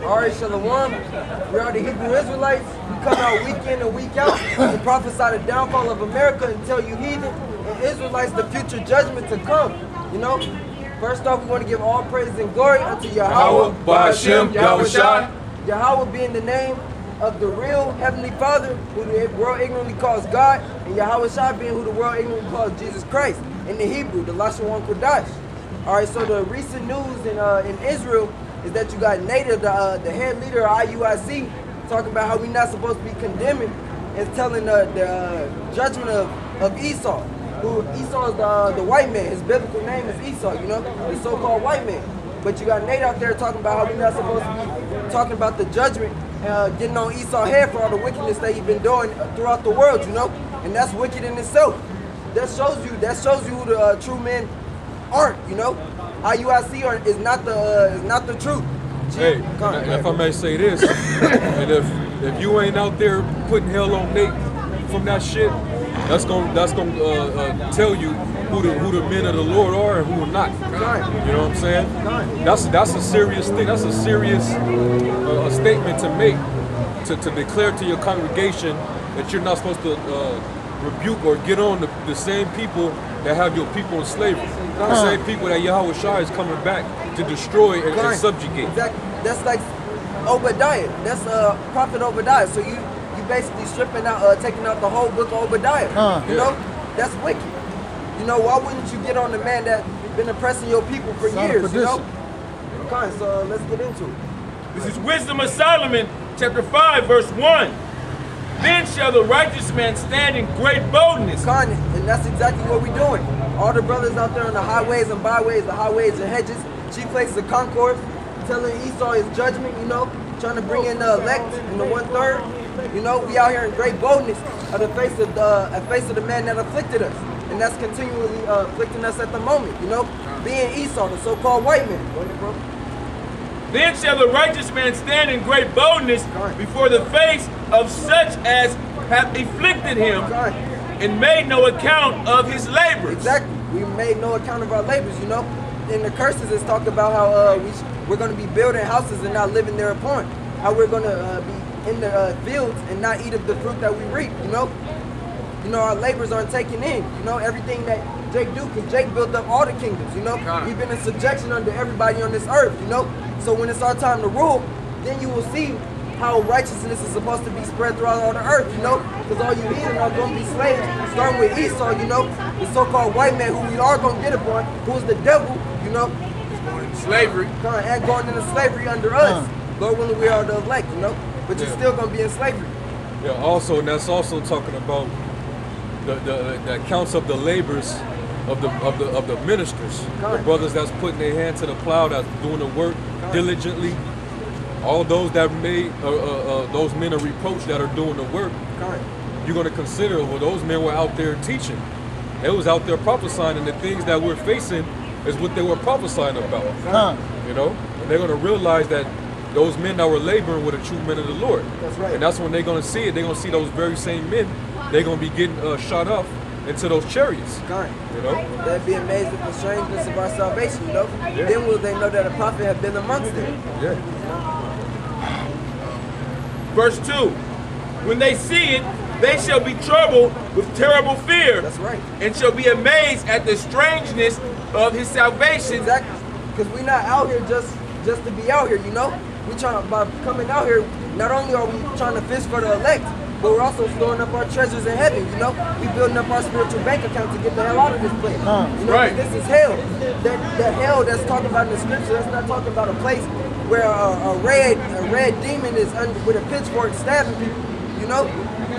Ari Shalom. We are the Hebrew Israelites. We come out week in and week out to prophesy the downfall of America and tell you heathen and Israelites the future judgment to come. You know? First off, we want to give all praise and glory unto Yahweh, Ba'ashem, Yahushua. Yahweh being the name of the real Heavenly Father, who the world ignorantly calls God, and Yahushua being who the world ignorantly calls Jesus Christ. In the Hebrew, the Lashon Kodash. Alright, so the recent news in Israel is that you got Native, the head leader of IUIC, talking about how we're not supposed to be condemning and telling the judgment of Esau. Who Esau is the white man. His biblical name is Esau, you know, the so-called white man. But you got Nate out there talking about how we're not supposed to be talking about the judgment, getting on Esau's head for all the wickedness that he's been doing throughout the world, you know, and that's wicked in itself. That shows you who the true men aren't, you know. IUIC is not the truth. Hey, if I may say this, and if you ain't out there putting hell on Nate from that shit, that's gonna tell you who the men of the Lord are and who are not. You know what I'm saying? That's a serious thing. That's a serious statement to make, to declare to your congregation that you're not supposed to rebuke or get on the same people that have your people in slavery. The same people that Yahushua is coming back to destroy and subjugate. Exactly. That's like Obadiah. That's Prophet Obadiah. So you basically stripping out, taking out the whole book of Obadiah. You know, that's wicked. You know, why wouldn't you get on the man that been oppressing your people for years? You know. Okay, so let's get into it. This is Wisdom of Solomon, chapter 5, verse 1. Then shall the righteous man stand in great boldness. And that's exactly what we're doing. All the brothers out there on the highways and byways, the highways and hedges, chief places of concourse, telling Esau his judgment, you know, trying to bring in the elect and the 1/3. You know, we out here in great boldness of the face of the man that afflicted us. And that's continually afflicting us at the moment, you know, being Esau, the so-called white man. Go ahead, bro. Then shall the righteous man stand in great boldness before the face of such as have afflicted him and made no account of his labors. Exactly. We made no account of our labors, you know. In the curses, it's talked about how we're going to be building houses and not living thereupon. How we're going to be in the fields and not eat of the fruit that we reap, you know. You know, our labors aren't taken in. You know, everything that Jake do, because Jake built up all the kingdoms, you know. We've been in subjection under everybody on this earth, you know. So when it's our time to rule, then you will see how righteousness is supposed to be spread throughout all the earth, you know. Because all you heathen are going to be slaves, starting with Esau, you know, the so-called white man who we are going to get upon, who is the devil, you know. He's going into slavery. And going into slavery under us. Lord willing, we are the elect, you know. But you're still going to be in slavery. Yeah, also, and that's also talking about the accounts of the labors of the ministers, the brothers that's putting their hand to the plow, that's doing the work diligently. All those that made those men of reproach that are doing the work, you're going to consider, well, those men were out there teaching. They was out there prophesying, and the things that we're facing is what they were prophesying about. You know, and they're going to realize that those men that were laboring were the true men of the Lord. That's right. And that's when they're going to see it. They're going to see those very same men. They're going to be getting shot off into those chariots. You know? They'd be amazed at the strangeness of our salvation, you know? Then will they know that a prophet have been amongst them. Verse 2. When they see it, they shall be troubled with terrible fear. That's right. And shall be amazed at the strangeness of his salvation. Exactly. Because we're not out here just to be out here, you know? We trying, by coming out here, not only are we trying to fish for the elect, but we're also storing up our treasures in heaven, you know? We building up our spiritual bank account to get the hell out of this place. You know, this is hell. That hell that's talking about in the scripture, that's not talking about a place where a red demon is with a pitchfork stabbing people, you know?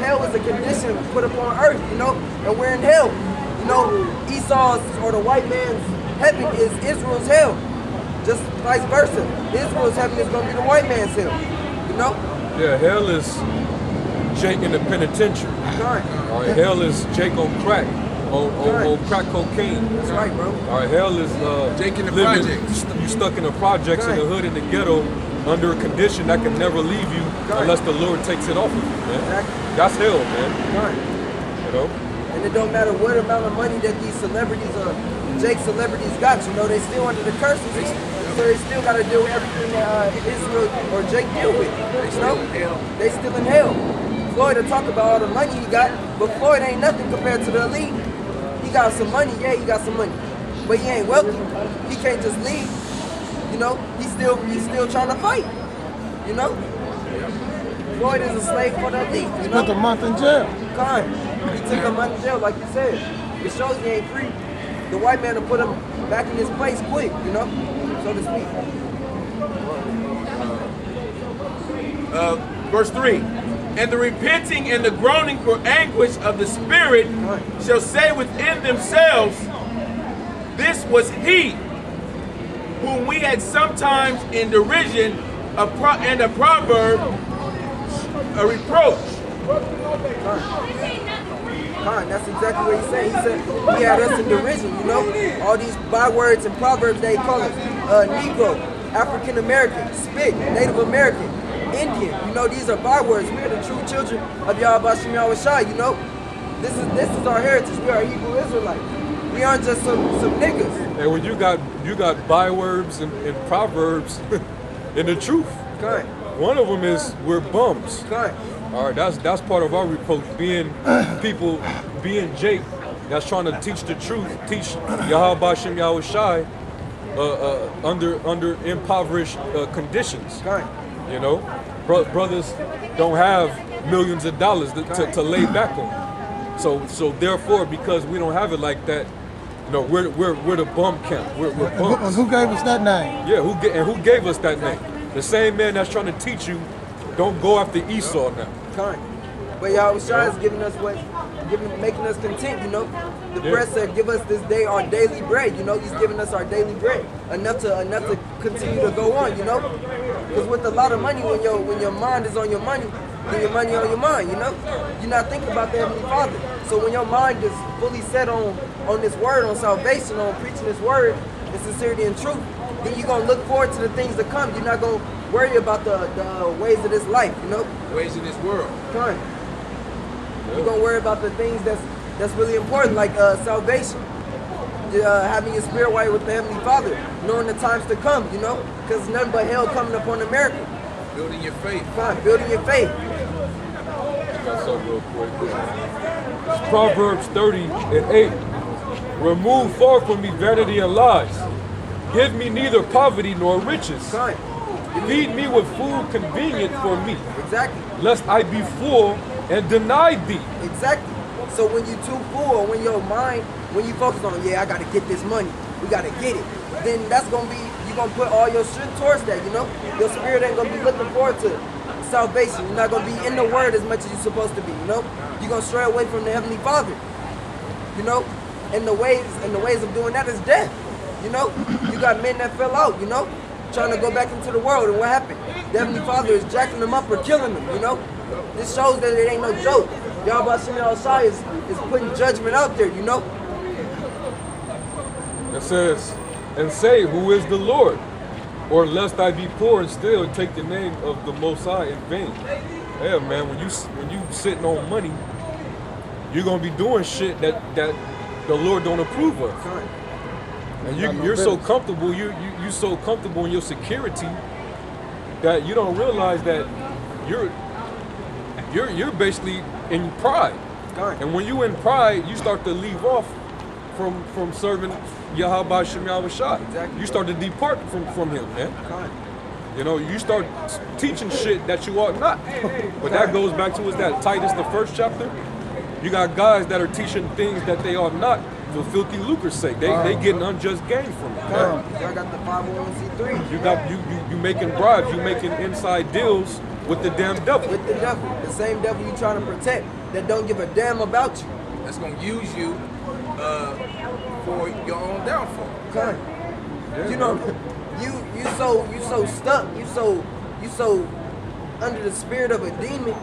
Hell is a condition put upon earth, you know? And we're in hell. You know, Esau's or the white man's heaven is Israel's hell. Just vice versa. Israel's heaven is going to be the white man's hell, you know? Yeah, hell is Jake in the penitentiary. All right, hell is Jake on crack, on crack cocaine. That's right, bro. All right, hell is Jake in the living, projects. You stuck in the projects, in the hood, in the ghetto, under a condition that can never leave you unless the Lord takes it off of you, man. Exactly. That's hell, man. You know? And it don't matter what amount of money that these celebrities Jake celebrities got, you know, they still under the curses. So they still got to deal with everything that Israel or Jake deal with. You know? They still in hell. Floyd will talk about all the money he got, but Floyd ain't nothing compared to the elite. He got some money, yeah, he got some money, but he ain't wealthy. He can't just leave. You know, he's still trying to fight. You know, Floyd is a slave for the elite. He spent a month in jail. He took a month in jail, like you said. It shows he ain't free. The white man will put him back in his place quick, you know, so to speak. Verse 3. And the repenting and the groaning for anguish of the spirit shall say within themselves, this was he whom we had sometimes in derision and a proverb, a reproach. That's exactly what he said. He said he had us in derision, you know? All these bywords and proverbs they call us. Negro, African American, Spic, Native American, Indian. You know, these are bywords. We are the true children of Yahweh Shem Yahweh Shai, you know? This is our heritage. We are Hebrew Israelites. We aren't just some niggas. And when you got bywords and proverbs in the truth. Correct. One of them is we're bums. Correct. All right, that's part of our reproach, being people, being Jake, that's trying to teach the truth, teach Yahweh Shem Yahweh Shai under impoverished conditions. Correct. You know, brothers don't have millions of dollars to lay back on. So therefore, because we don't have it like that, you know, we're the bum camp. We're bums. And who gave us that name? Yeah, who gave us that name? The same man that's trying to teach you, don't go after Esau now. Correct. But Yahweh Shai is giving us making us content, you know. The press said, give us this day our daily bread, you know. He's giving us our daily bread, enough to continue to go on, you know. Because with a lot of money, when your mind is on your money, then your money on your mind, you know. You're not thinking about the Heavenly Father. So when your mind is fully set on this word, on salvation, on preaching this word, in sincerity and truth, then you're gonna look forward to the things to come. You're not gonna worry about the ways of this life, you know. Ways of this world. Correct. You're gonna worry about the things that's really important, like salvation, having your spirit white with the Heavenly Father, knowing the times to come, you know, because nothing but hell coming upon America. Building your faith. Fine, building your faith. That's so real quick. It's Proverbs 30:8. Remove far from me vanity and lies. Give me neither poverty nor riches. Fine. Feed me with food convenient for me, Exactly. lest I be full and deny thee. Exactly. So when you too full, when your mind, when you focus on, yeah, I gotta get this money, we gotta get it, then that's gonna be, you're gonna put all your strength towards that, you know? Your spirit ain't gonna be looking forward to salvation. You're not gonna be in the word as much as you're supposed to be, you know? You're gonna stray away from the Heavenly Father, you know? And the ways of doing that is death, you know? You got men that fell out, you know? Trying to go back into the world, and what happened? The Heavenly Father is jacking them up or killing them, you know? This shows that it ain't no joke. Yahweh Shem Yahweh Shai is putting judgment out there, you know? It says, and say, who is the Lord? Or lest I be poor and still take the name of the Most High in vain. Yeah, man, when you sitting on money, you're gonna be doing shit that the Lord don't approve of. And you're so comfortable, you're so comfortable in your security that you don't realize that you're basically in pride. And when you in pride, you start to leave off from serving Yahweh Shem Yahweh Shai. Exactly. You start to depart from him, man. You know, you start teaching shit that you ought not. But that goes back to, is that Titus, the 1st chapter? You got guys that are teaching things that they ought not for filthy lucre's sake. They getting unjust gain from it. Y'all got the 501c3. You making bribes, you making inside deals with the damn devil. With the devil. The same devil you trying to protect that don't give a damn about you. That's gonna use you for your own downfall. Okay. Yeah, You know, you so stuck, you so under the spirit of a demon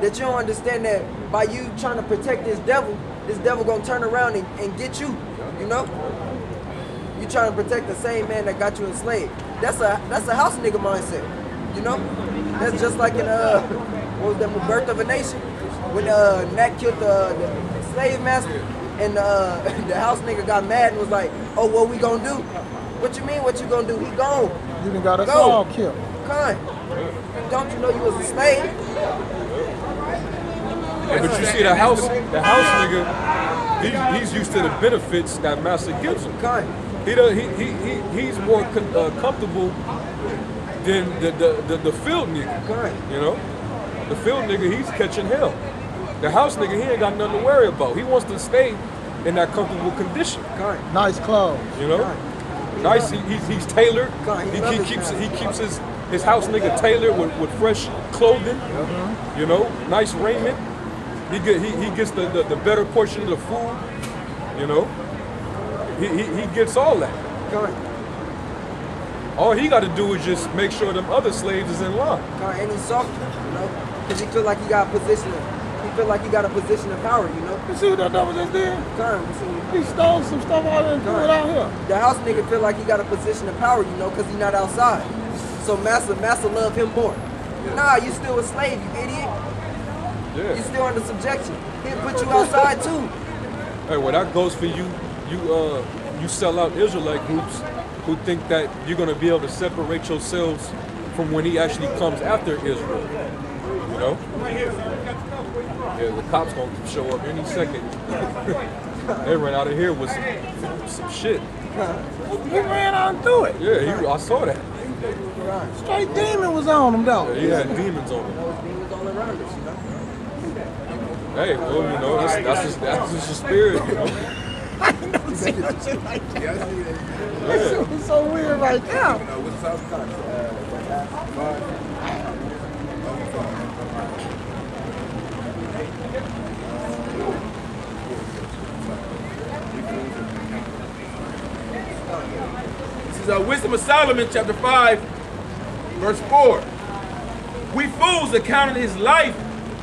that you don't understand that by you trying to protect this devil gonna turn around and get you, you know? You trying to protect the same man that got you enslaved. That's a house nigga mindset, you know? That's just like in what was that, Birth of a Nation? When Nat killed the slave master and the house nigga got mad and was like, oh, what we gonna do? What you mean? What you gonna do? He gone. You done got us Go. all killed. Con. Don't you know you was a slave? Yeah, but you see the house nigga, he's used to the benefits that master gives him. Con. He's more comfortable than the field nigga. Con. You know, the field nigga, he's catching hell. The house nigga, he ain't got nothing to worry about. He wants to stay in that comfortable condition. Con. Nice clothes. You know, Con. nice. He's tailored. Con. He keeps his house nigga tailored with fresh clothing. You know, nice raiment. He gets the better portion of the food. You know, he gets all that. Con. All he got to do is just make sure them other slaves is in line. Con. And he's soft, you know, because he feel like he got a position. He feel like he got a position of power, you know. You see what that devil just did? Con. He stole some stuff out and threw it out here. The house nigga feel like he got a position of power, you know, because he not outside. So master love him more. Nah, you still a slave, you idiot. Yeah. You still under subjection. He'll put you outside too. Hey, well, that goes for you. You sell out Israelite groups who think that you're gonna be able to separate yourselves from when he actually comes after Israel. You know? Yeah, the cops gonna show up any second. They ran out of here with some shit. He ran on through it. Yeah, I saw that. Straight demon was on him though. Yeah, he had demons on him. Those demons all around us, you know. Hey, well, you know, that's just the spirit, you know. I ain't never seen no shit like that. That shit was so weird right now. This is Wisdom of Solomon, chapter 5, verse 4. We fools accounted his life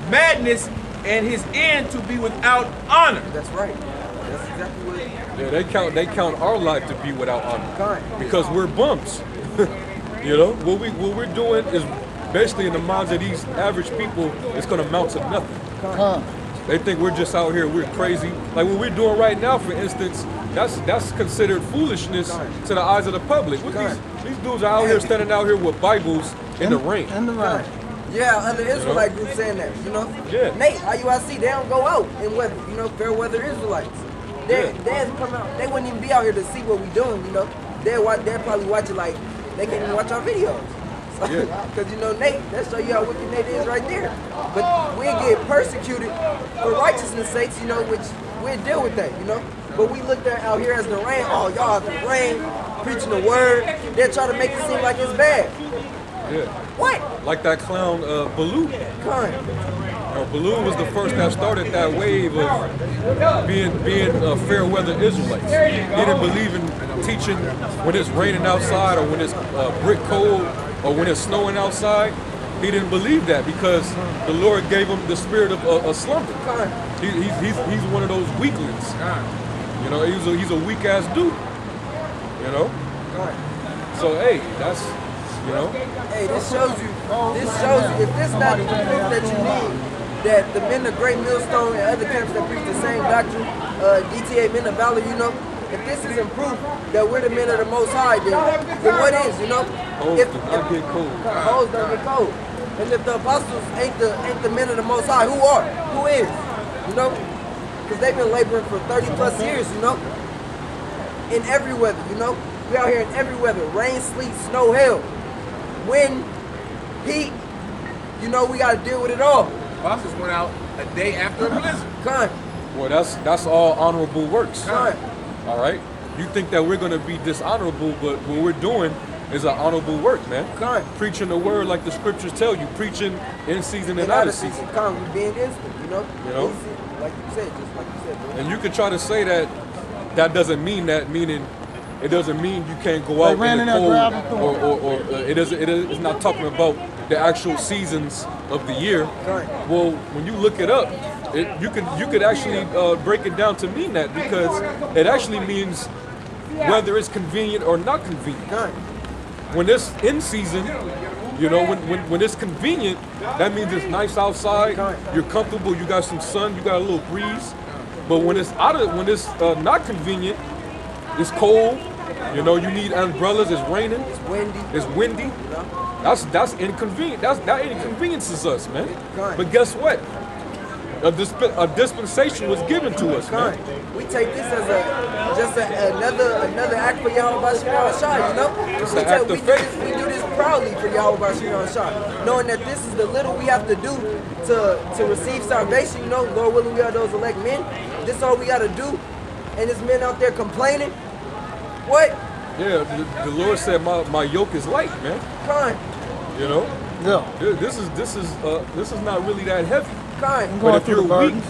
madness and his end to be without honor. That's right. That's exactly what it is. Yeah, they count our life to be without honor Kind. because we're bums. You know, what we're doing is basically in the minds of these average people, it's gonna amount to nothing. They think we're just out here, we're crazy. Like what we're doing right now, for instance, that's considered foolishness to the eyes of the public. What these dudes are out here standing out here with Bibles in the rain. In the rain. Yeah, other Israelite groups saying that, you know. Yeah. Nate, IUIC, they don't go out in weather, you know, fair weather Israelites. They'd come out, they wouldn't even be out here to see what we doing, you know. They'd probably watch it like, they can't even watch our videos. Because, you know, Nate, that show you how wicked Nate is right there. But we get persecuted for righteousness' sakes, you know, which we'll deal with that, you know. But we look there out here as the rain, oh, y'all out the rain, preaching the word. They're trying to make it seem like it's bad. Yeah. What? Like that clown Baloo. Kind. Baloo was the first that started that wave of being fair weather Israelites. He didn't believe in teaching when it's raining outside or when it's brick cold or when it's snowing outside. He didn't believe that because the Lord gave him the spirit of a slumber. He's one of those weaklings. You know, he's a weak ass dude. You know. So hey, that's. You know? Hey, this shows you, if this not the proof that you need, that the men of Great Millstone and other camps that preach the same doctrine, DTA Men of Valor, you know, if this isn't proof that we're the men of the Most High, then what is, you know? Hoes don't get cold. Hoes don't get cold. And if the apostles ain't the men of the Most High, who are? Who is? You know? Because they've been laboring for 30 plus years, you know? In every weather, you know? We out here in every weather, rain, sleet, snow, hail. Wind, heat, you know, we got to deal with it all. Apostles went out a day after a blizzard. Con. Well, that's all honorable works. Con. All right? You think that we're going to be dishonorable, but what we're doing is an honorable work, man. Con. Preaching the word like the scriptures tell you. Preaching in season and out of season. Con, we being instant, you know? Like you said, just like you said, bro. And you can try to say that doesn't mean that, meaning it doesn't mean you can't go out in the cold, or it's not talking about the actual seasons of the year. Right. Well, when you look it up, you could actually break it down to mean that because it actually means whether it's convenient or not convenient. Right. When it's in season, you know, when it's convenient, that means it's nice outside, you're comfortable, you got some sun, you got a little breeze. But when it's not convenient, it's cold, You know, you need umbrellas. It's raining. It's windy. It's windy. You know? That's inconvenient. That inconveniences us, man. Kind. But guess what? A dispensation was given to us, man. We take this as another act for Yahweh Shai, you know? It's an act of faith. We do this proudly for Yahweh Shai, knowing that this is the little we have to do to receive salvation, you know? Lord willing, we are those elect men. This is all we got to do. And there's men out there complaining. What? Yeah, the Lord said my yoke is light, man. Kind. You know? Yeah. This is not really that heavy. Kind. But if you're weak,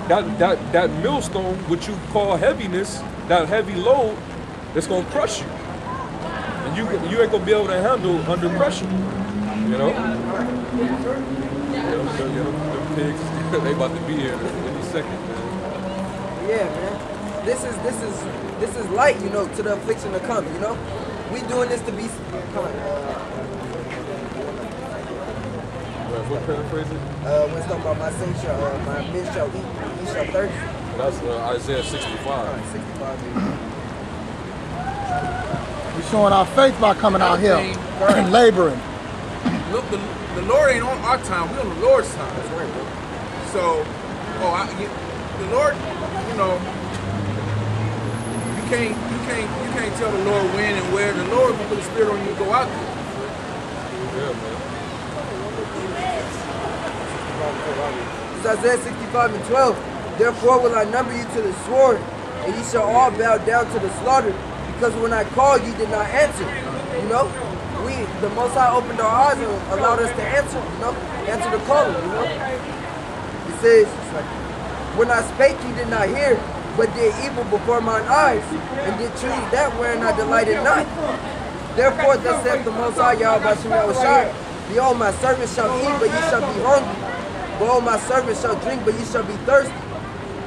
that millstone, which you call heaviness, that heavy load, it's gonna crush you, and you ain't gonna be able to handle under pressure. You know. The pigs, they about to be here any second, man. Yeah, man. This is light, you know, to the affliction to come. You know, we doing this to be. What paraphrase it? When it's talking about my men shall eat, ye shall thirst. That's Isaiah 65. 65. We're showing our faith by coming out here and laboring. Look, the Lord ain't on our time. We're on the Lord's time. That's right, bro. So, the Lord, you know, you can't tell the Lord when and where. The Lord will put the Spirit on you to go out there. Yeah, man. It's Isaiah 65 and 12. Therefore will I number you to the sword, and ye shall all bow down to the slaughter, because when I called, ye did not answer. You know, the Most High opened our eyes and allowed us to answer. You know, answer the calling. You know, it says, when I spake, ye did not hear, but did evil before mine eyes, and did choose that wherein I delighted not. Therefore, thus saith the Most High, Yahweh Shai, behold, my servants shall eat, but ye shall be hungry. Behold, my servants shall drink, but ye shall be thirsty.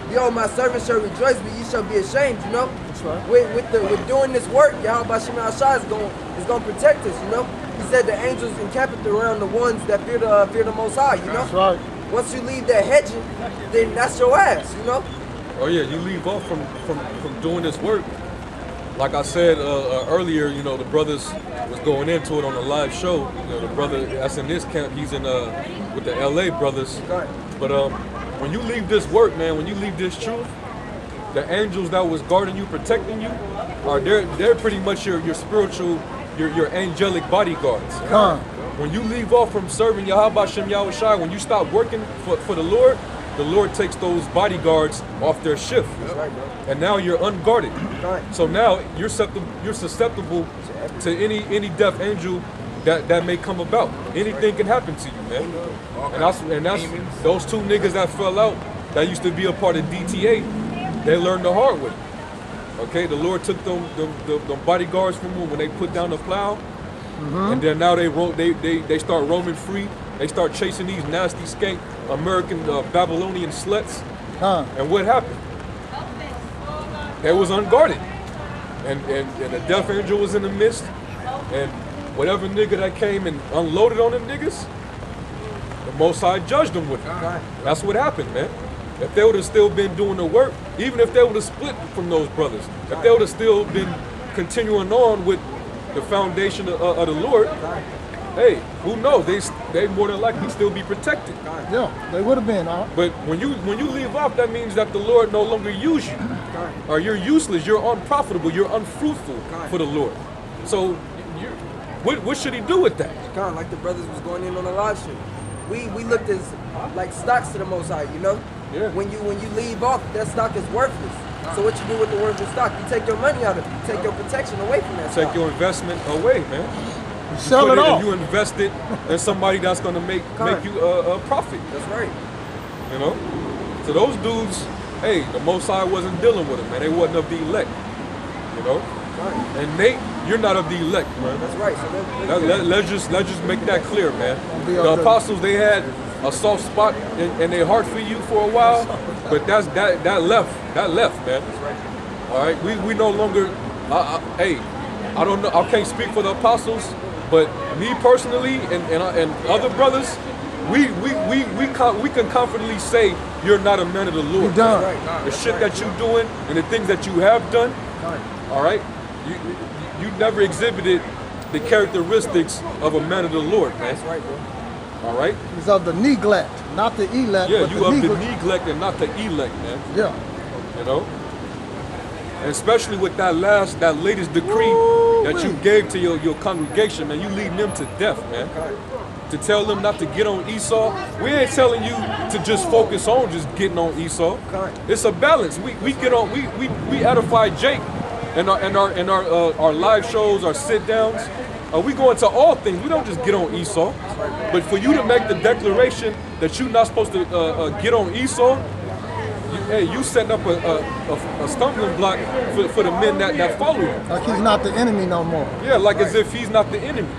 Behold, my servants shall rejoice, but ye shall be ashamed. You know, That's right. with doing this work, Yahweh Shai is going to protect us. You know, He said the angels encampeth around the ones that fear the Most High. You know, That's right. once you leave that hedging, then that's your ass. You know. Oh yeah, you leave off from doing this work. Like I said earlier, you know, the brothers was going into it on the live show. You know, the brother that's in this camp, he's in with the LA brothers. But when you leave this work, man, when you leave this truth, the angels that was guarding you, protecting you, they're pretty much your spiritual, your angelic bodyguards. When you leave off from serving Yahweh Shem Yahweh Shai, when you stop working for the Lord takes those bodyguards off their shift. And now you're unguarded. So now you're susceptible to any death angel that may come about. Anything can happen to you, man. And that's those two niggas that fell out that used to be a part of DTA, they learned the hard way. Okay, the Lord took them bodyguards from them when they put down the plow. And then now they start roaming free. They start chasing these nasty skank American Babylonian sluts. And what happened? They was unguarded. And the death angel was in the midst. And whatever nigga that came and unloaded on them niggas, the Most High judged them with it. That's what happened, man. If they would have still been doing the work, even if they would have split from those brothers, if they would have still been continuing on with the foundation of the Lord, hey, who knows? They more than likely still be protected. Yeah, they would have been. But when you leave off, that means that the Lord no longer use you, or you're useless, you're unprofitable, you're unfruitful for the Lord. So, what should He do with that? Kind of like the brothers was going in on the live stream. We looked as like stocks to the Most High, you know. Yeah. When you leave off, that stock is worthless. So what you do with the worthless stock? You take your money out of it. You take your protection away from that stock. Take your investment away, man. You sell it off. You invest it in somebody that's going to make you a profit. That's right. You know? So those dudes, hey, the Most High wasn't dealing with them, man. They wasn't of the elect. You know? Right. And Nate, you're not of the elect, man. That's right. So Let's just make that clear, man. The apostles, they had a soft spot in their heart for you for a while, but that left, man. All right, we no longer. Hey, I don't know. I can't speak for the apostles, but me personally and other brothers, we can confidently say you're not a man of the Lord. You're done. Right. The shit that you're doing and the things that you have done. All right, you never exhibited the characteristics of a man of the Lord, man. That's right, bro. All right? He's of the neglect, not the elect. Yeah, but you the of the neglect. neglect and not the elect, man. Yeah. You know? And especially with that latest decree that you gave to your congregation, man, you leading them to death, man. To tell them not to get on Esau, we ain't telling you to just focus on just getting on Esau. It's a balance. We get on, we edify Jake and our live shows, our sit downs. We go into all things. We don't just get on Esau. But for you to make the declaration that you're not supposed to get on Esau, you setting up a stumbling block for the men that follow him. Like he's not the enemy no more. Yeah, like as if he's not the enemy.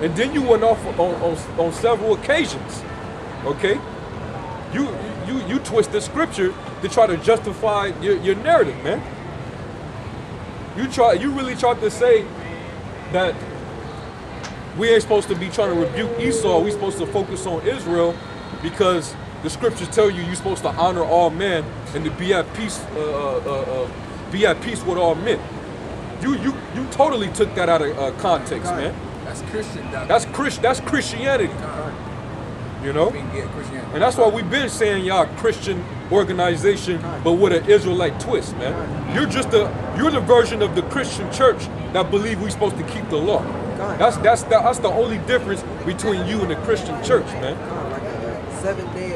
And then you went off on several occasions. Okay? You twist the scripture to try to justify your narrative, man. You really tried to say that we ain't supposed to be trying to rebuke Esau. We supposed to focus on Israel because the scriptures tell you you're supposed to honor all men and to be at peace with all men. You totally took that out of context, man. That's Christian. That's Christianity. You know? And that's why we've been saying y'all Christian organization, but with an Israelite twist, man. You're the version of the Christian church that believe we're supposed to keep the law. That's the only difference between you and the Christian church, man.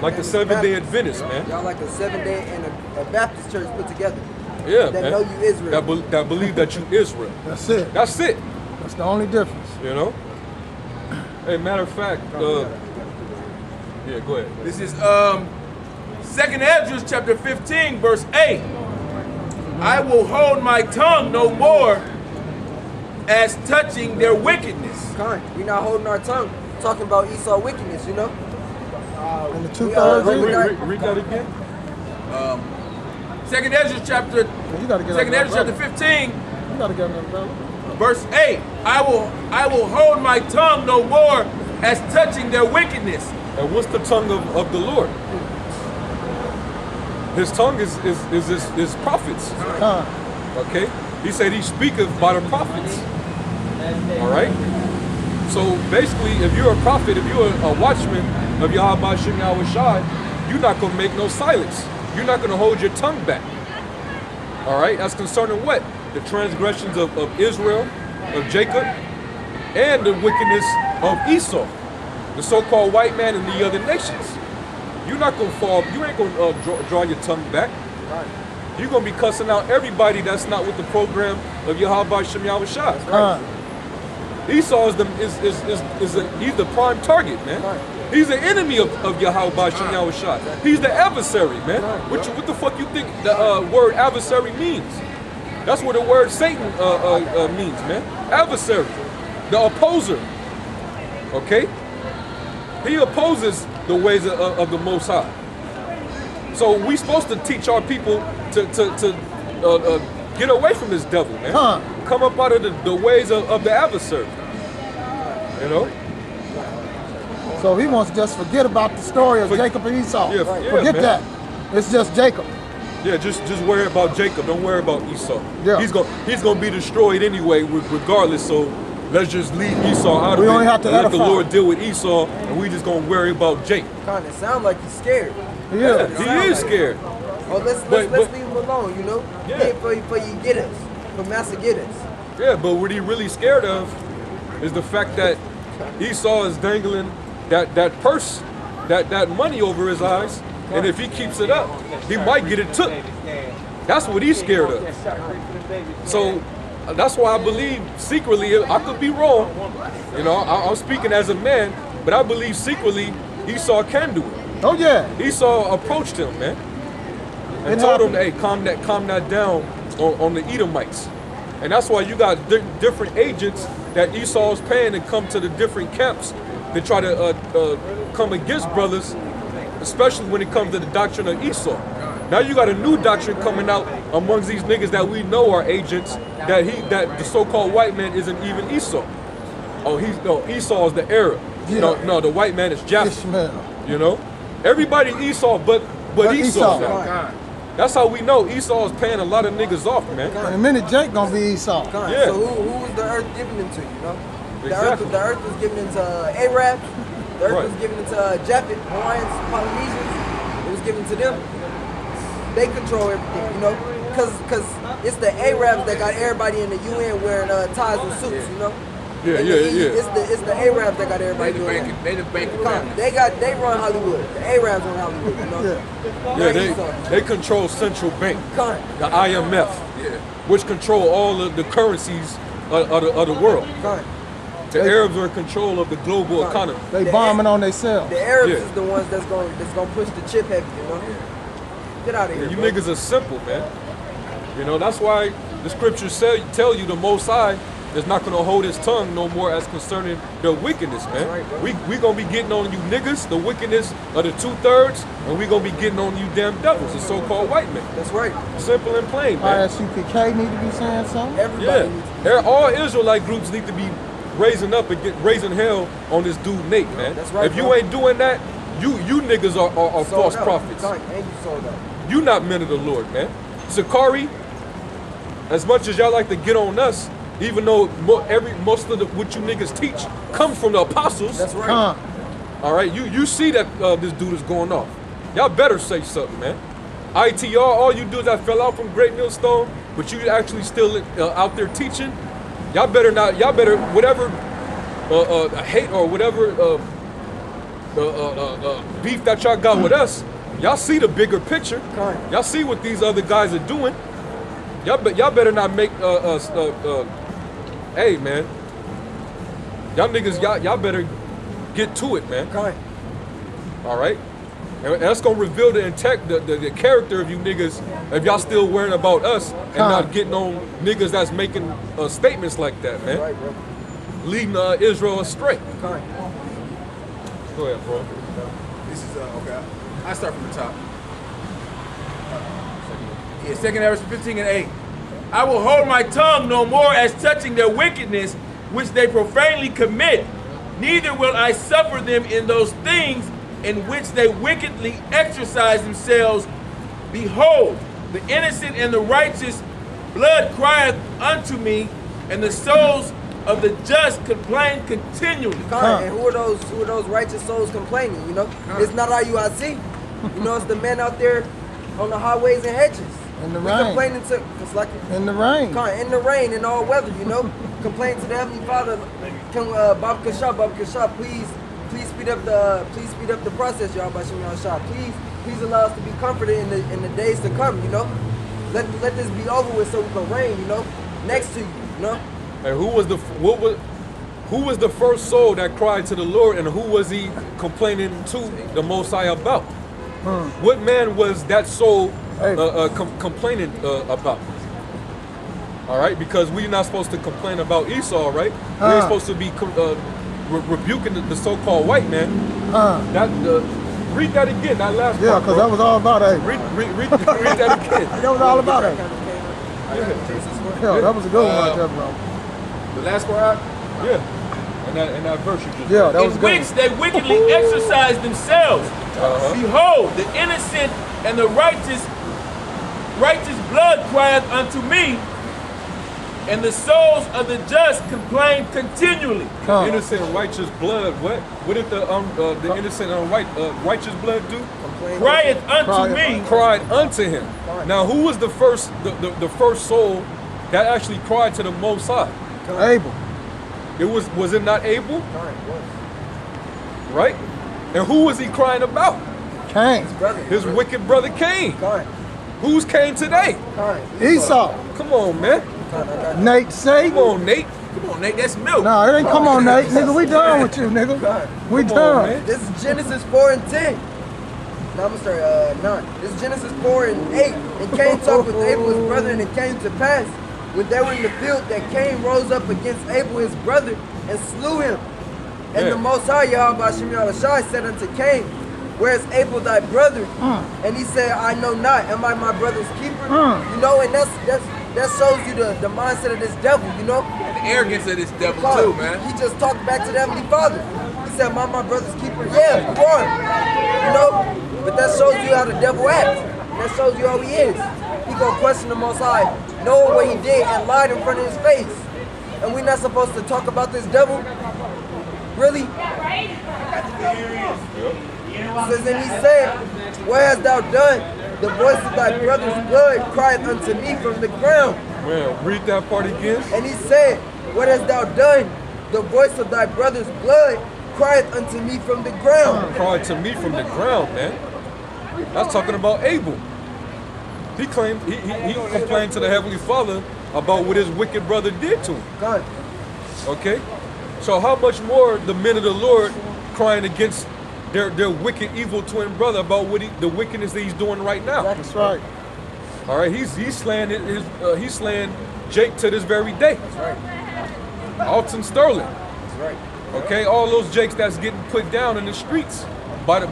Like the Seventh-day Adventist, man. Y'all like a 7-day and a Baptist church put together. Yeah, that man. know you Israel. That believe that you Israel. That's it. That's it. That's the only difference. You know? Hey, matter of fact, yeah, go ahead. This is 2nd Ezra chapter 15, verse 8. I will hold my tongue no more as touching their wickedness. We're not holding our tongue talking about Esau wickedness, you know? And the 2/3. Read that again. 2nd Ezra chapter 15, You gotta get another brother. verse 8. I will hold my tongue no more as touching their wickedness. And what's the tongue of the Lord? His tongue is his prophets. Okay? He said he speaketh by the prophets. All right? So basically, if you're a prophet, if you're a watchman of Yahweh Shem Yahweh Shai, you're not going to make no silence. You're not going to hold your tongue back. All right? That's concerning what? The transgressions of Israel, of Jacob, and the wickedness of Esau, the so-called white man and the other nations. You're not going to fall. You ain't going to draw your tongue back. You're going to be cussing out everybody that's not with the program of Yahweh Shem Yahweh Shai. Esau is he's the prime target, man. He's the enemy of Yahweh Shem Yahweh Shai. He's the adversary, man. What the fuck you think the word adversary means? That's what the word Satan means, man. Adversary, the opposer. Okay? He opposes the ways of the Most High. So we supposed to teach our people to get away from this devil, man. Come up out of the ways of the adversary. You know? So he wants to just forget about the story of Jacob and Esau. Forget that. It's just Jacob. Yeah, just worry about Jacob. Don't worry about Esau. Yeah. He's gonna be destroyed anyway, regardless. So let's just leave Esau out of it. We only have to and let the edify. Lord deal with Esau, and we just gonna worry about Jacob. Kind of sound like he's scared. Yeah, he is scared. Oh, let's leave him alone, you know? Yeah. For you get us. For Master get us. Yeah, but what he really scared of is the fact that Esau is dangling that purse, that money over his eyes, and if he keeps it up, he might get it took. That's what he's scared of. So that's why I believe secretly, I could be wrong, you know, I'm speaking as a man, but I believe secretly Esau can do it. Oh yeah. Esau approached him, man, and told him, hey, calm that down on the Edomites. And that's why you got different agents that Esau is paying to come to the different camps to try to come against brothers, especially when it comes to the doctrine of Esau. Now you got a new doctrine coming out amongst these niggas that we know are agents, that the so-called white man isn't even Esau. Esau is the Arab. Yeah. No, the white man is Japheth. Ishmael. You know, everybody Esau, but Esau. That's how we know Esau is paying a lot of niggas off, man. In a minute, Jake gonna be Esau. Yeah. So who was the earth giving them to, you know? Exactly. The earth was giving it to Arabs. The earth Right. was giving it to Japhet, Hawaiians, Polynesians. It was given to them. They control everything, you know? Because it's the Arabs that got everybody in the UN wearing ties and suits, you know? Yeah. It's the Arabs that got everybody doing that. They the banking Come, family. they run Hollywood. The Arabs run Hollywood, you know? Yeah, they control central bank, Come. the IMF, which control all of the currencies of the world. Come. The Arabs are in control of the global economy. They bombing on themselves. The Arabs Yeah. is the ones that's gonna push the chip heavy, you know? Get out of here, You bro. niggas are simple, man. You know, that's why the scriptures tell you the Most High is not going to hold his tongue no more as concerning the wickedness, man. Right, bro. We going to be getting on you niggas, the wickedness of the 2/3, and we going to be getting on you damn devils, the so-called white men. That's right. Simple and plain, man. ISUPK need to be saying something. Everybody Yeah. needs to All Israelite groups need to be raising up and raising hell on this dude Nate, man. That's right, If you bro. ain't doing that, you niggas are sold false out. prophets. Come, and you sold out. You not men of the Lord, man. Sakari, as much as y'all like to get on us, even though most of what you niggas teach comes from the apostles. That's right. All right, you see that this dude is going off. Y'all better say something, man. ITR, all you dudes that fell out from Great Millstone, but you actually still out there teaching. Y'all better whatever hate or whatever beef that y'all got with us. Y'all see the bigger picture. Y'all see what these other guys are doing. Y'all better not make hey, man. Y'all niggas, y'all better get to it, man. All right? And that's gonna reveal the character of you niggas if y'all still worrying about us and not getting on niggas that's making statements like that, man. Right, bro. Leading Israel astray. Go ahead, bro. This is okay. I start from the top. Yeah, 2nd verse 15 and 8. I will hold my tongue no more as touching their wickedness which they profanely commit, neither will I suffer them in those things in which they wickedly exercise themselves. Behold, the innocent and the righteous blood crieth unto me, and the souls of the just complain continually. And who are those righteous souls complaining, you know? It's not IUIC. You know, it's the men out there on the highways and hedges. In the We rain. complaining to, it's like In the rain. in the rain, in all weather, you know? Complaining to the Heavenly Father, can Baba Kasha, please speed up the process, y'all, by Shem Shah. Please allow us to be comforted in the days to come, you know? Let this be over with so we can reign, you know? Next to you, you know? And who was the first soul that cried to the Lord, and who was he complaining to the Most High about? What man was that soul complaining about? All right, because we're not supposed to complain about Esau, right? We're supposed to be rebuking the so-called white man. Read that again, that last part. Yeah, because that was all about it. Read that again. That was all about it. Yeah, that was a good one right there, bro. The last part? Yeah. And that verse you just Yeah, that was in good. which they wickedly exercise themselves. Behold, the innocent and the righteous blood crieth unto me, and the souls of the just complain continually. Innocent and righteous blood. What did the innocent and righteous blood do? Crieth unto me. Cried unto him. Now, who was the first soul that actually cried to the Most High? Abel. Was it not Abel? Right? And who was he crying about? Cain. His wicked brother Cain. Who's Cain today? Esau. Come on, man. Nate Satan. Come on, Nate. Come on, Nate, that's milk. No, it ain't come on, Nate. Nigga, we done with you, nigga. We done. man. This is Genesis 4 and 10. No, I'm sorry, 9. This is Genesis 4 and 8. And Cain talked with Abel, his brother, and it came to pass, when they were in the field, that Cain rose up against Abel, his brother, and slew him. And the Most High, Yahweh Shem Shai, said unto Cain, where is Abel thy brother? And he said, I know not. Am I my brother's keeper? You know, and that shows you the mindset of this devil, you know? And the arrogance of this devil too, man. He just talked back to the Heavenly Father. He said, am I my brother's keeper? Yeah, you are. You know? But that shows you how the devil acts. And that shows you how he is. He gonna question the Most High, knowing what he did and lied in front of his face. And we not supposed to talk about this devil? Really? Says, and he said, what hast thou done? The voice of thy brother's blood crieth unto me from the ground. Well, read that part again. And he said, what hast thou done? The voice of thy brother's blood crieth unto me from the ground. Cried to me from the ground, man. That's talking about Abel. He claimed, he complained to the Heavenly Father about what his wicked brother did to him. God. Okay? So how much more the men of the Lord crying against their wicked, evil twin brother about what the wickedness that he's doing right now? That's right. All right, he's slaying he's slaying Jake to this very day. That's right. Alton Sterling. That's right. Okay, all those Jakes that's getting put down in the streets by the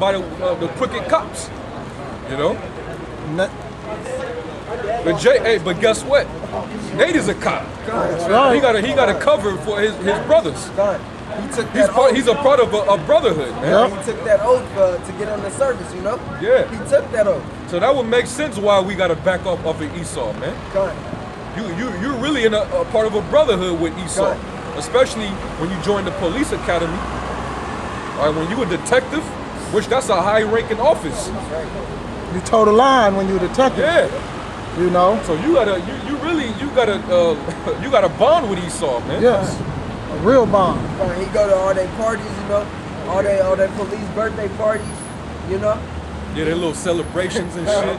crooked cops. You know. But but guess what? Nate is a cop. That's right. He got a cover for his brothers. God. He took that oath. He's a part of a brotherhood, man. Yep. He took that oath to get on the service, you know? Yeah. He took that oath. So that would make sense why we got to back up off of Esau, man. God. You're really in a part of a brotherhood with Esau, God. especially when you join the police academy. All right, when you a detective, which that's a high-ranking office. That's right. You toe the line when you're a detective. Yeah. You know. So you gotta bond with Esau, man. Yes. A real bond. He go to all their parties, you know, all their police birthday parties, you know. Yeah, their little celebrations and shit.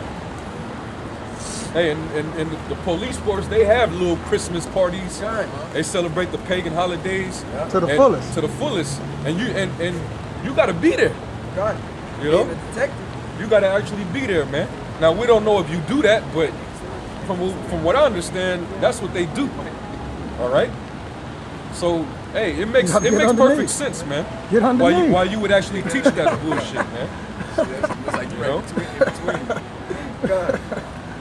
Hey, and the police force, they have little Christmas parties. God. They celebrate the pagan holidays To the fullest. To the fullest, and you gotta be there. God. You know, Being a detective. you gotta actually be there, man. Now we don't know if you do that, but from what I understand, that's what they do. All right. So hey, it makes perfect sense, man. Get underneath. Why you would actually teach that bullshit, man. It's like You know? between. God.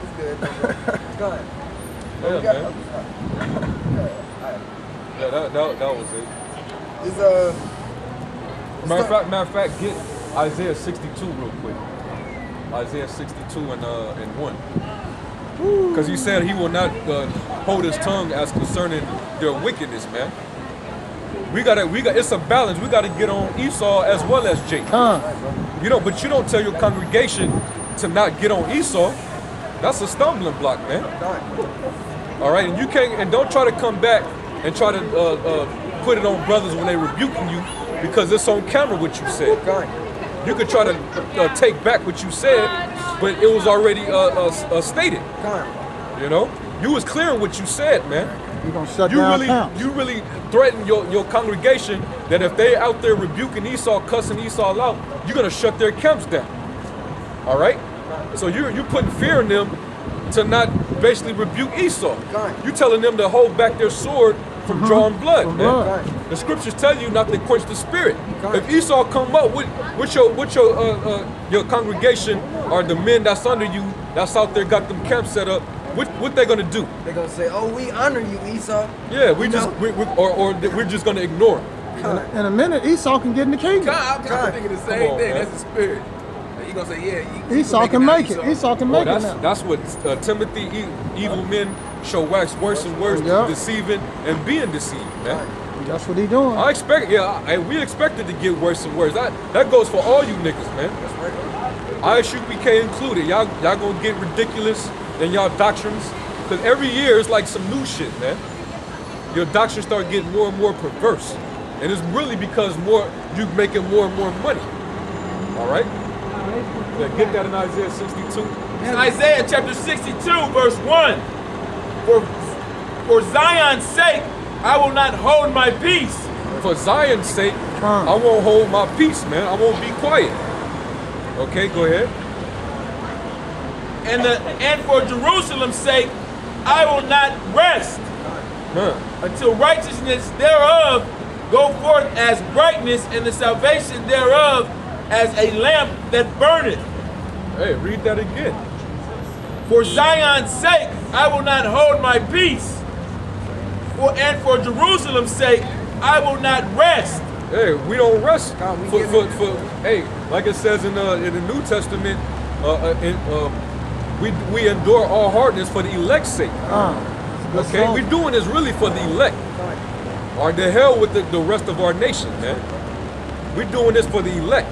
It's good. God. Yeah, man. Yeah, that was it. It's Matter of fact, get Isaiah 62 real quick. Isaiah 62 and 1. Because he said he will not hold his tongue as concerning their wickedness, man. We got it's a balance. We gotta get on Esau as well as Jake. You know, but you don't tell your congregation to not get on Esau. That's a stumbling block, man. All right, and you can't, and don't try to come back and try to put it on brothers when they rebuking you because it's on camera what you said. You could try to take back what you said, but it was already stated. You know, you was clear on what you said, man. You're gonna shut down camps. You really threaten your congregation that if they out there rebuking Esau, cussing Esau out, you're gonna shut their camps down. All right? So you're putting fear in them to not basically rebuke Esau. You're telling them to hold back their sword from drawing blood, man. The scriptures tell you not to quench the spirit. If Esau come up with your congregation or the men that's under you that's out there got them camps set up, what they gonna do? They're gonna say, "Oh, we honor you, Esau." Yeah, we're just gonna ignore him. In a minute, Esau can get in the kingdom. I'm thinking the same thing. That's the spirit. He gonna say, yeah. Esau can make it. Esau can make it now. That's what Timothy, evil men shall wax worse and worse, deceiving and being deceived, man. That's what he doing. I expect, we expected to get worse and worse. That goes for all you niggas, man. ISUPK included. Y'all gonna get ridiculous in y'all doctrines, because every year it's like some new shit, man. Your doctrines start getting more and more perverse, and it's really because you making more and more money. All right. Yeah, get that in Isaiah 62. In Isaiah chapter 62, verse 1. For Zion's sake, I will not hold my peace. For Zion's sake, I won't hold my peace, man. I won't be quiet. Okay, go ahead. And for Jerusalem's sake, I will not rest until righteousness thereof go forth as brightness, and the salvation thereof as a lamp that burneth. Hey, read that again. For Zion's sake, I will not hold my peace. And for Jerusalem's sake, I will not rest. Hey, we don't rest. Hey, like it says in the New Testament, we endure all hardness for the elect's sake. Okay, we're doing this really for the elect. Or the hell with the rest of our nation, man. We're doing this for the elect.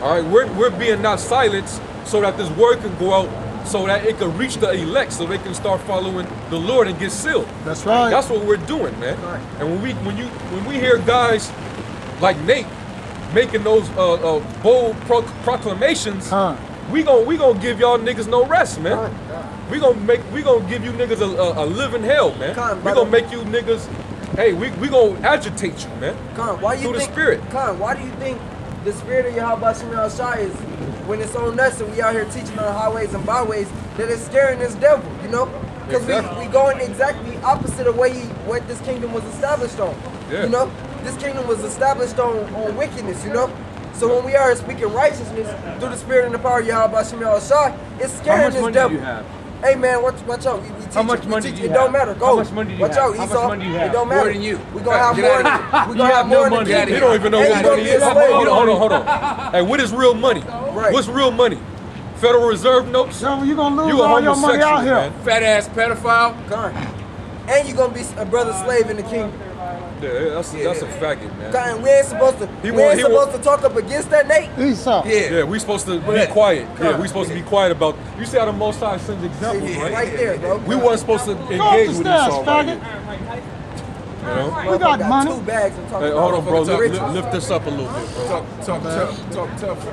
All right, we're being not silenced so that this word can go out, so that it can reach the elect, so they can start following the Lord and get sealed. That's right. That's what we're doing, man. And when we hear guys like Nate making those bold proclamations, we gonna give y'all niggas no rest, man. We gonna give you niggas a living hell, man. We gonna make you niggas. Hey, we gonna agitate you, man. Why you through think, the spirit. Why do you think the spirit of Yahweh Shemel Shai is, when it's on us and we out here teaching on highways and byways, that it's scaring this devil, you know? Because we going exactly opposite of what this kingdom was established on. Yeah. You know? This kingdom was established on wickedness, you know? So when we are speaking righteousness through the spirit and the power of Yahweh Shemel Shai, it's scaring this devil. How much money do you have? Hey man, watch out. We teach How much it. money do you It have? don't matter. Go. How much money do you watch have? out, How much Esau. money do you have? It don't matter. More than you. We gonna have Get more. out of We gonna have no more than money. you. You don't even know And what you gonna money be is. a slave. Hold on. Hey, what is real money? Right. What's real money? Federal Reserve notes? Yo, you gonna lose You a all your money homosexual, out here. man. Fat ass pedophile. God. And you gonna be a brother slave in the kingdom. Yeah, that's a faggot, man. God, and we ain't supposed to talk up against that Nate. Esau. Yeah, we supposed to be quiet. Yeah, we supposed to be quiet about. You see how the Most High sends examples, right? Right there, bro. We wasn't supposed to Go up engage the with stairs, Esau right faggot. here. You know? We got money. 2 bags and talking Hey, hold on, bro. about riches. Lift this up a little bit, bro. Talk tough.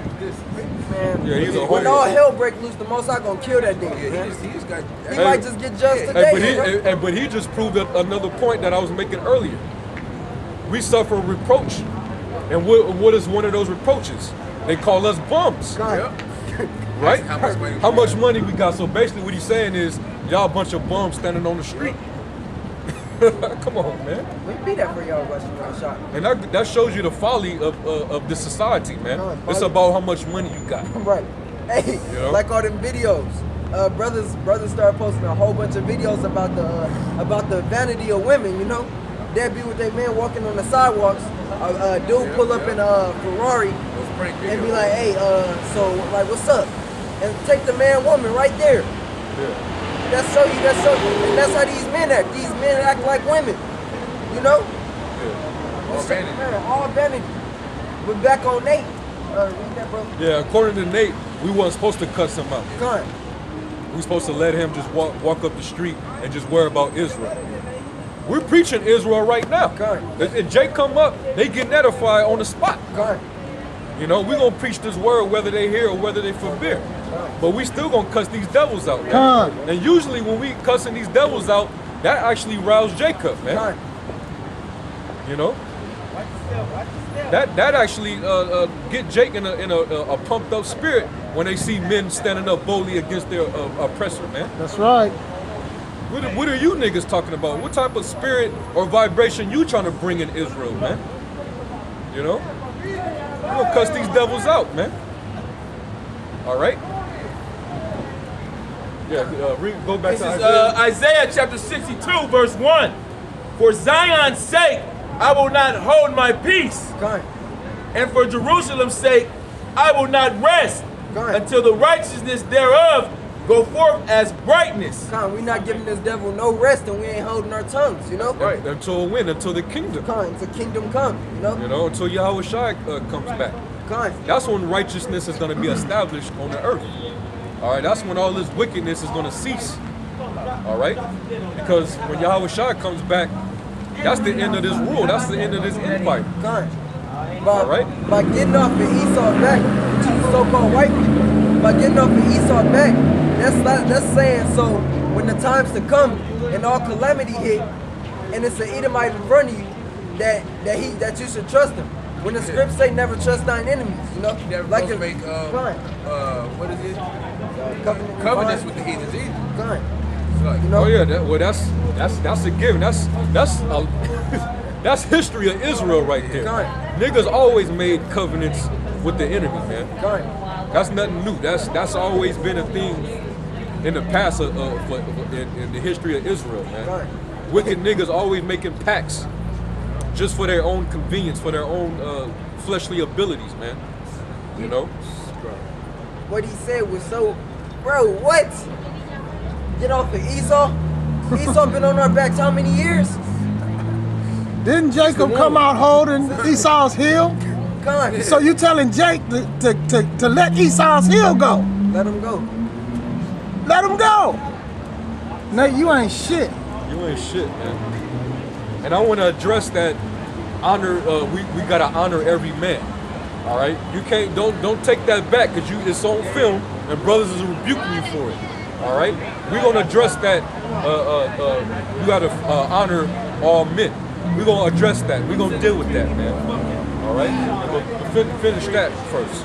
Man, Yeah, he's a when homie. all hell break loose, the Most High gonna kill that dude. Man. He's got. He might just get just today. But he just proved another point that I was making earlier. We suffer reproach, and what is one of those reproaches? They call us bums, God. right? How much money? We got? So basically, what he's saying is, y'all a bunch of bums standing on the street. Come on, man. We be that for y'all, Western shot. And that shows you the folly of this society, man. No, It's folly. about how much money you got. Right. Hey, You know? like all them videos. Brothers started posting a whole bunch of videos about the vanity of women, you know? They'd be with their men walking on the sidewalks. A dude pull up in a Ferrari and be like, hey, so like what's up? And take the man woman right there. Yeah. That's show you. And that's how these men act. These men act like women. You know? Yeah. All vanity. Man, all vanity. We're back on Nate. Read that, bro. Yeah, according to Nate, we wasn't supposed to cuss him out. Come on. We supposed to let him just walk up the street and just worry about Israel. We're preaching Israel right now. Okay. If Jake come up, they get edified on the spot. Come on. You know, we're gonna preach this word whether they hear or whether they forbid. But we still gonna cuss these devils out, man. Come. And usually when we cussing these devils out, that actually roused Jacob, man. Come on. You know? That actually get Jake in a pumped up spirit when they see men standing up boldly against their oppressor, man. That's right. What are you niggas talking about? What type of spirit or vibration you trying to bring in Israel, man? You know? We're gonna cuss these devils out, man. All right? Yeah, go back This to is Isaiah. Isaiah chapter 62, verse 1. For Zion's sake, I will not hold my peace. Come on. And for Jerusalem's sake, I will not rest Go ahead. until the righteousness thereof go forth as brightness. Come on. We not giving this devil no rest and we ain't holding our tongues, you know? Right, until when? Until the kingdom. Come on. Until kingdom come, you know? You know, until Yahweh Shai comes back. Come on. That's when righteousness is going to be established on the earth. All right, that's when all this wickedness is going to cease. All right, because when Yahweh Shai comes back, that's the end of this rule. That's the end of this empire. Come on. All right. By getting off of Esau back, which is so-called white people, by getting off of Esau back, that's saying so when the times to come and all calamity hit, and it's an Edomite in front of you, that you should trust him. When the scripts say never trust thine enemies, you know, Never like supposed to it's make fine. what is it? Covenants Covenants with the heathens either. Fine. It's like, You know? Oh yeah, that's a given. That's history of Israel right there. Right. Niggas always made covenants with the enemy, man. Fine. That's nothing new. That's always been a thing in the past in the history of Israel, man. Right. Wicked niggas always making pacts just for their own convenience, for their own fleshly abilities, man. You know? What he said was so Bro, what? Get off of Esau? Esau been on our backs how many years? Didn't Jacob come out holding Esau's heel? God. So you telling Jake to let Esau's heel go? Let him go. Let him go. Nate, you ain't shit. You ain't shit, man. And I want to address that honor. We gotta honor every man. All right. You can't don't take that back because it's on film and brothers is rebuking you for it. All right. We're gonna address that. You gotta honor all men. We're gonna address that. We're gonna deal with that, man. All right. We'll finish that first.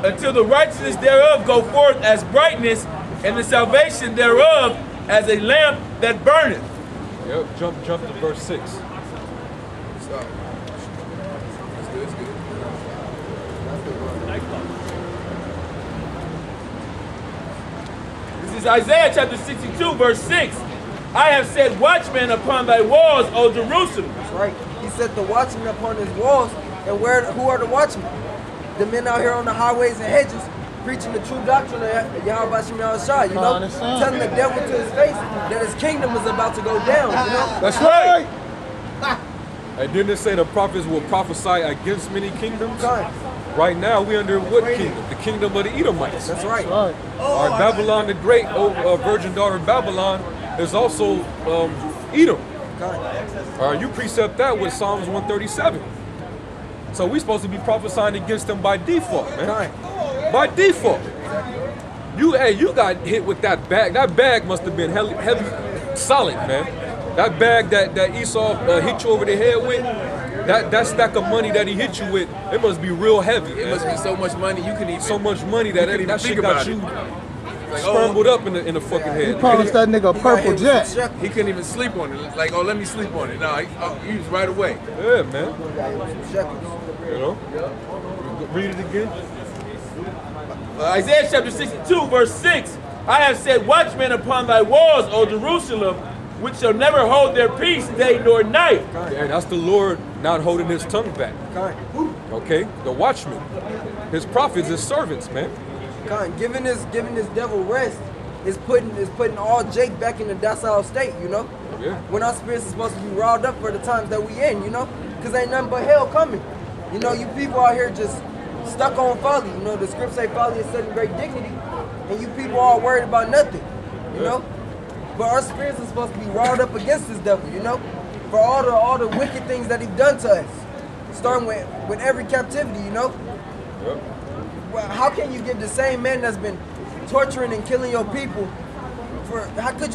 Until the righteousness thereof go forth as brightness, and the salvation thereof as a lamp that burneth. Yep, jump to verse 6. Sorry. That's good. This is Isaiah chapter 62, verse 6. I have set watchmen upon thy walls, O Jerusalem. That's right. He set the watchmen upon his walls. And who are the watchmen? The men out here on the highways and hedges preaching the true doctrine of Yahweh Shem Yahushua, you know? Telling the devil to his face that his kingdom is about to go down, you know? That's right. And didn't it say the prophets will prophesy against many kingdoms? God. Right now, we under what kingdom? The kingdom of the Edomites. That's right. Right. Our Babylon the Great, virgin daughter Babylon, is also Edom. God. You precept that with Psalms 137. So we're supposed to be prophesying against them by default, man. God. By default. You got hit with that bag. That bag must have been heavy, solid, man. That bag that Esau hit you over the head with, that stack of money that he hit you with, it must be real heavy, man. It must be so much money you can even. So much money that that shit got you scrambled up in the fucking head. He promised that nigga a purple jet. He couldn't even sleep on it. Like, let me sleep on it. No, he was right away. Yeah, man. You know? Read it again. Isaiah chapter 62, verse 6. I have set watchmen upon thy walls, O Jerusalem, which shall never hold their peace day nor night. Yeah, that's the Lord not holding his tongue back. Okay? The watchmen. His prophets, his servants, man. God, giving this devil rest is putting all Jake back in the docile state, you know? Yeah. When our spirits are supposed to be riled up for the times that we in, you know? Because ain't nothing but hell coming. You know, you people out here just stuck on folly. You know, the scripts say folly is set in great dignity, and you people all worried about nothing, you know? But our spirits are supposed to be riled up against this devil, you know? For all the wicked things that he's done to us. Starting with every captivity, you know? Yep. Well, how can you give the same man that's been torturing and killing your people how could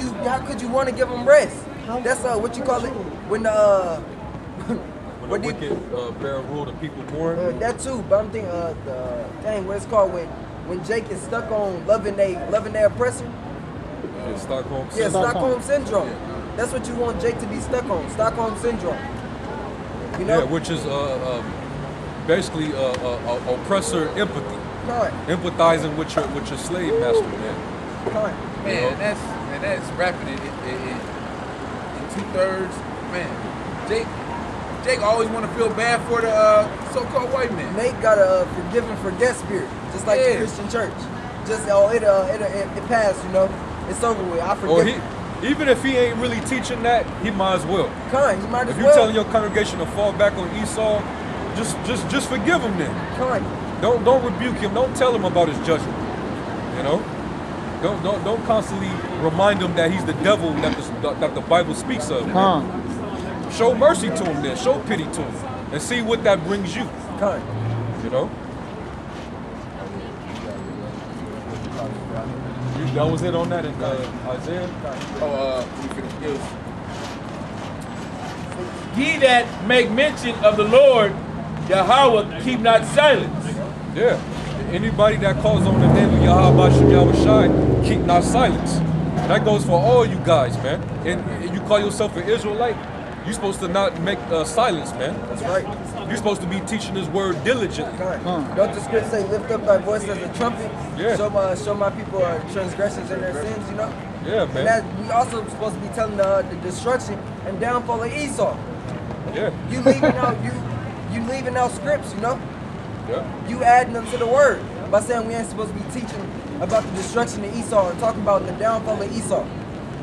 you want to give him rest? That's what you call it when the when the wicked bear rule, the people mourn. That too, but I'm thinking what it's called when Jake is stuck on loving their oppressor. Yeah, Stockholm syndrome. Yeah, Stockholm syndrome. That's what you want Jake to be stuck on, Stockholm syndrome. You know? Yeah, which is basically oppressor empathy. Right. Empathizing with your slave master, man. Right. Man, that's rapid in 2/3. Man, Jake always want to feel bad for the so-called white man. Nate got a forgive and forget spirit, just like the Christian church. Just it passed, you know. It's over with. I forgive. Even if he ain't really teaching that, he might as well. He might as well. If you're telling your congregation to fall back on Esau, just forgive him then. Don't rebuke him. Don't tell him about his judgment. You know. Don't constantly remind him that he's the devil that the Bible speaks of. Show mercy to him then. Show pity to him, and see what that brings you. You know. That was it on that in Isaiah. Ye that make mention of the Lord, Yahweh, keep not silence. Yeah. Anybody that calls on the name of Yahweh Shem Yahushai, keep not silence. And that goes for all you guys, man. And you call yourself an Israelite, you're supposed to not make silence, man. That's right. You're supposed to be teaching His word diligently. Don't the script say, lift up thy voice as a trumpet? Yeah. Show my people transgressions and their sins, you know? Yeah, man. And that we also supposed to be telling the destruction and downfall of Esau. Yeah. You leaving out scripts, you know? Yeah. You adding them to the word. by saying we ain't supposed to be teaching about the destruction of Esau and talking about the downfall of Esau?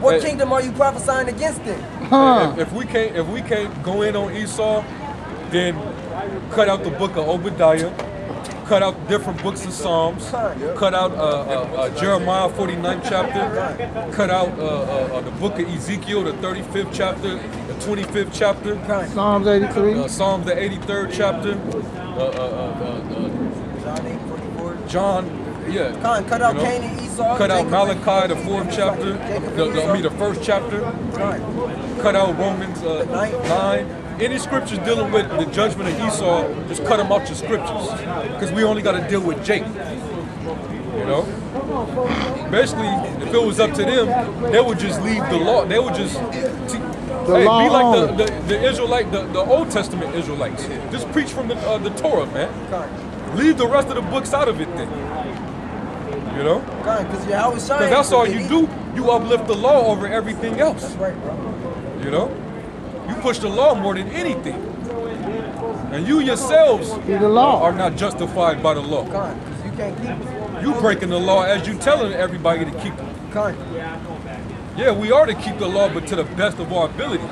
What kingdom are you prophesying against then? If we can't go in on Esau, then cut out the book of Obadiah, cut out different books of Psalms, cut out Jeremiah 49th chapter, cut out the book of Ezekiel, the 35th chapter, the 25th chapter, Psalms 83, Psalms the 83rd chapter, John 8:44, yeah. Cut out Cain and Esau. Cut out Malachi, the 4th chapter, the 1st chapter. Cut out Romans 9. Any scriptures dealing with the judgment of Esau, just cut them out your scriptures. Because we only got to deal with Jacob. You know? Basically, if it was up to them, they would just leave the law. They would just be like the Israelite, the Old Testament Israelites. Just preach from the Torah, man. Leave the rest of the books out of it then. You know? Because that's all you do. You uplift the law over everything else. That's right, bro. You know? You push the law more than anything. And you yourselves are not justified by the law. Because you can't keep it. You breaking the law as you telling everybody to keep it. Yeah, we are to keep the law, but to the best of our abilities.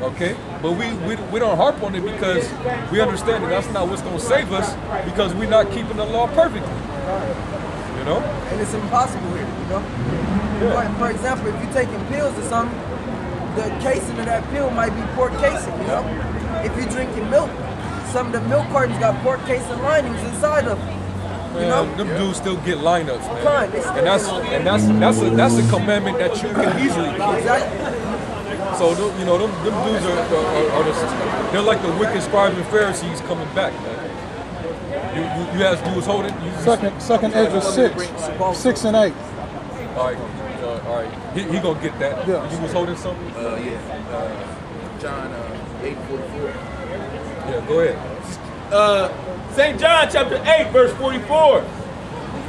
Okay? But we don't harp on it because we understand that that's not what's going to save us, because we're not keeping the law perfectly. You know? And it's impossible here, you know? Yeah. For example, if you're taking pills or something, the casing of that pill might be pork casing, you know? If you're drinking milk, some of the milk cartons got pork casing linings inside of them. You know? Them dudes still get lineups, man. And that's a commandment that you can easily keep. Exactly. So you know, them dudes they're like the wicked scribes and Pharisees coming back, man. You asked who was holding? Second Ezra 6 and 8. All right. He gonna get that. Yeah. You was holding something? John 8:44. Yeah, go ahead. St. John chapter 8, verse 44.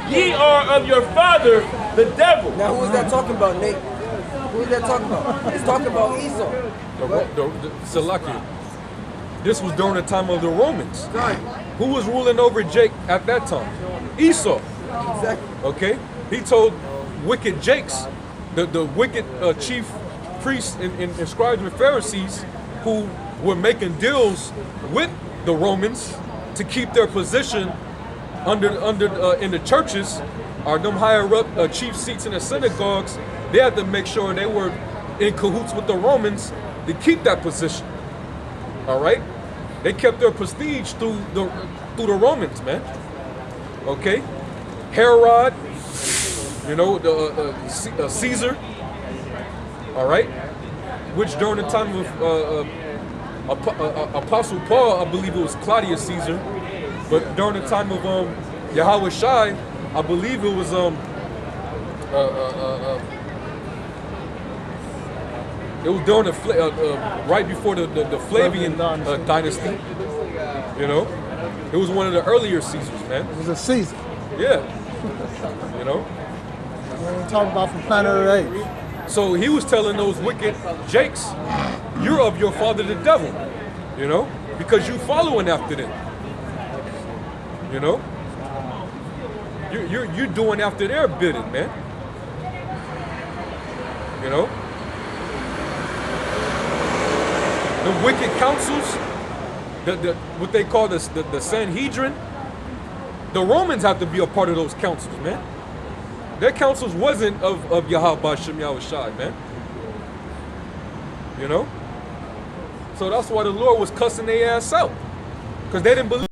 Ye are of your father, the devil. Now, who is that talking about, Nate? Who is that talking about? It's talking about Esau. The Sellout. This was during the time of the Romans. Right. Who was ruling over Jake at that time? Esau. Exactly. Okay? He told wicked Jakes, the wicked chief priests and scribes and Pharisees, who were making deals with the Romans to keep their position under in the churches, or them higher up chief seats in the synagogues. They had to make sure they were in cahoots with the Romans to keep that position. All right, they kept their prestige through the Romans, man. Okay, Herod, you know, the Caesar. All right, which during the time of Apostle Paul, I believe it was Claudius Caesar, but during the time of Yahweh Shai, I believe it was it was during the right before the Flavian dynasty. You know, it was one of the earlier Caesars, man. It was a Caesar. Yeah. You know. We're talking about from planet of the apes. So he was telling those wicked Jakes, you're of your father the devil, you know, because you following after them. You know, you're doing after their bidding, man. You know, the wicked councils, the what they call the Sanhedrin. The Romans have to be a part of those councils, man. Their councils wasn't of Yahweh Shem Yahweh Shai, man. You know? So that's why the Lord was cussing their ass out. Because they didn't believe.